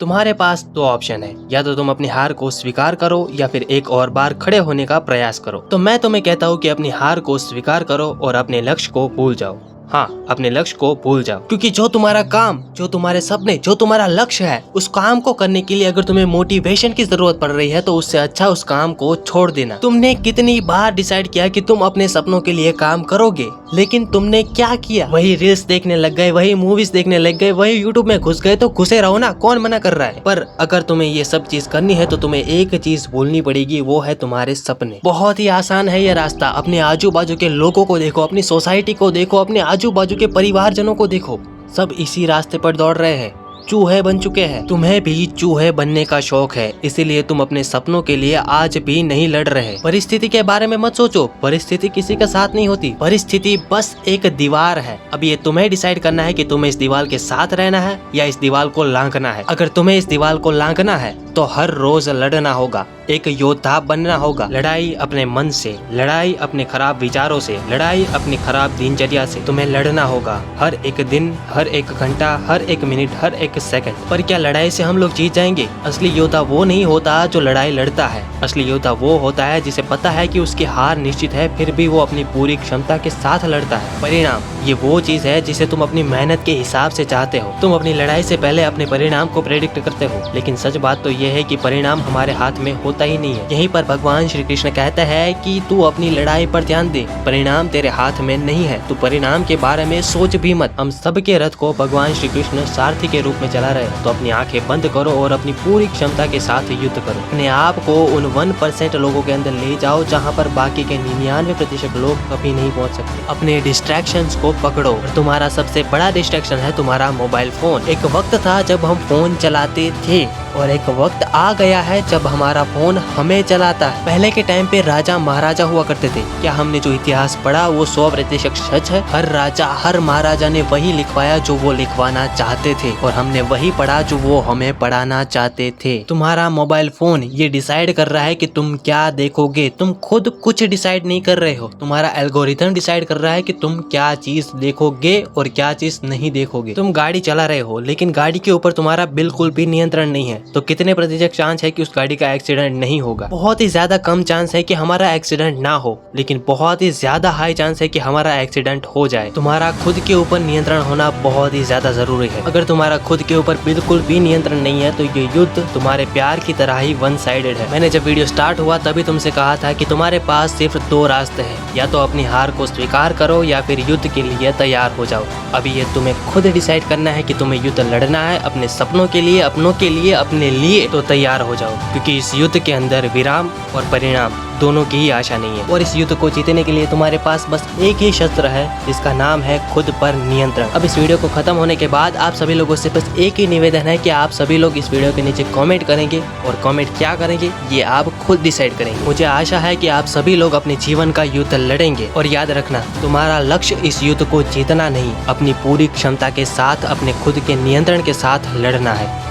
तुम्हारे पास दो ऑप्शन है, या तो तुम अपनी हार को स्वीकार करो या फिर एक और बार खड़े होने का प्रयास करो। तो मैं तुम्हें कहता हूँ कि अपनी हार को स्वीकार करो और अपने लक्ष्य को भूल जाओ। हाँ, अपने लक्ष्य को भूल जाओ, क्योंकि जो तुम्हारा काम, जो तुम्हारे सपने, जो तुम्हारा लक्ष्य है, उस काम को करने के लिए अगर तुम्हें मोटिवेशन की जरूरत पड़ रही है तो उससे अच्छा उस काम को छोड़ देना। तुमने कितनी बार डिसाइड किया कि तुम अपने सपनों के लिए काम करोगे, लेकिन तुमने क्या किया? वही रील्स देखने लग गए, वही मूवीज देखने लग गए, वही यूट्यूब में घुस गए। तो घुसे रहो ना, कौन मना कर रहा है। पर अगर तुम्हें ये सब चीज करनी है तो तुम्हें एक चीज भूलनी पड़ेगी, वो है तुम्हारे सपने। बहुत ही आसान है ये रास्ता। अपने आजू बाजू के लोगों को देखो, अपनी सोसाइटी को देखो, अपने आजू बाजू के परिवारजनों को देखो, सब इसी रास्ते पर दौड़ रहे हैं, चूहे बन चुके हैं। तुम्हें भी चूहे बनने का शौक है, इसीलिए तुम अपने सपनों के लिए आज भी नहीं लड़ रहे। परिस्थिति के बारे में मत सोचो, परिस्थिति किसी का साथ नहीं होती। परिस्थिति बस एक दीवार है। अब ये तुम्हें डिसाइड करना है कि तुम्हें इस दीवार के साथ रहना है या इस दीवार को लांघना है। अगर तुम्हें इस दीवार को लांघना है तो हर रोज लड़ना होगा, एक योद्धा बनना होगा। लड़ाई अपने मन से, लड़ाई अपने खराब विचारों से, लड़ाई अपनी खराब दिनचर्या से तुम्हें लड़ना होगा। हर एक दिन, हर एक घंटा, हर एक मिनट, हर एक सेकंड। पर क्या लड़ाई से हम लोग जीत जाएंगे? असली योद्धा वो नहीं होता जो लड़ाई लड़ता है। असली योद्धा वो होता है जिसे पता है कि उसकी हार निश्चित है, फिर भी वो अपनी पूरी क्षमता के साथ लड़ता है। परिणाम ये वो चीज है जिसे तुम अपनी मेहनत के हिसाब से चाहते हो। तुम अपनी लड़ाई से पहले अपने परिणाम को प्रेडिक्ट करते हो, लेकिन सच बात तो ये है कि परिणाम हमारे हाथ में होता ही नहीं है। यहीं पर भगवान श्री कृष्ण कहते हैं कि तू अपनी लड़ाई पर ध्यान दे, परिणाम तेरे हाथ में नहीं है। तू परिणाम के बारे में सोच भी मत। हम सबके रथ को भगवान श्री कृष्ण सारथी के रूप में चला रहे हैं। तो अपनी आंखें बंद करो और अपनी पूरी क्षमता के साथ युद्ध करो। अपने आप को उन 1% लोगों के अंदर ले जाओ जहाँ पर बाकी के 99% लोग कभी नहीं पहुँच सकते। अपने डिस्ट्रैक्शंस को पकड़ो। तुम्हारा सबसे बड़ा डिस्ट्रैक्शन है तुम्हारा मोबाइल फोन। एक वक्त था जब हम फोन चलाते थे और एक वक्त आ गया है जब हमारा फोन हमें चलाता है। पहले के टाइम पे राजा महाराजा हुआ करते थे। क्या हमने जो इतिहास पढ़ा वो 100% सच है? हर राजा, हर महाराजा ने वही लिखवाया जो वो लिखवाना चाहते थे, और हमने वही पढ़ा जो वो हमें पढ़ाना चाहते थे। तुम्हारा मोबाइल फोन ये डिसाइड कर रहा है कि तुम क्या देखोगे। तुम खुद कुछ डिसाइड नहीं कर रहे हो। तुम्हारा एल्गोरिथम डिसाइड कर रहा है कि तुम क्या चीज देखोगे और क्या चीज नहीं देखोगे। तुम गाड़ी चला रहे हो, लेकिन गाड़ी के ऊपर तुम्हारा बिल्कुल भी नियंत्रण नहीं है। तो कितने प्रतिशत चांस है कि उस गाड़ी का एक्सीडेंट नहीं होगा? बहुत ही ज्यादा कम चांस है कि हमारा एक्सीडेंट ना हो, लेकिन बहुत ही ज्यादा हाई चांस है कि हमारा एक्सीडेंट हो जाए। तुम्हारा खुद के ऊपर नियंत्रण होना बहुत ही ज्यादा जरूरी है। अगर तुम्हारा खुद के ऊपर बिल्कुल भी नियंत्रण नहीं है तो ये युद्ध तुम्हारे प्यार की तरह ही वन साइडेड है। मैंने जब वीडियो स्टार्ट हुआ तभी तुमसे कहा था कि तुम्हारे पास सिर्फ दो रास्ते हैं, या तो अपनी हार को स्वीकार करो या फिर युद्ध के लिए तैयार हो जाओ। अभी ये तुम्हें खुद डिसाइड करना है कि तुम्हें युद्ध लड़ना है अपने सपनों के लिए, अपनों के लिए, अपने लिए। तो तैयार हो जाओ, क्योंकि इस युद्ध के अंदर विराम और परिणाम दोनों की ही आशा नहीं है। और इस युद्ध को जीतने के लिए तुम्हारे पास बस एक ही शस्त्र है, जिसका नाम है खुद पर नियंत्रण। अब इस वीडियो को खत्म होने के बाद आप सभी लोगों से बस एक ही निवेदन है कि आप सभी लोग इस वीडियो के नीचे कमेंट करेंगे, और कमेंट क्या करेंगे ये आप खुद डिसाइड करेंगे। मुझे आशा है कि आप सभी लोग अपने जीवन का युद्ध लड़ेंगे। और याद रखना, तुम्हारा लक्ष्य इस युद्ध को जीतना नहीं, अपनी पूरी क्षमता के साथ, अपने खुद के नियंत्रण के साथ लड़ना है।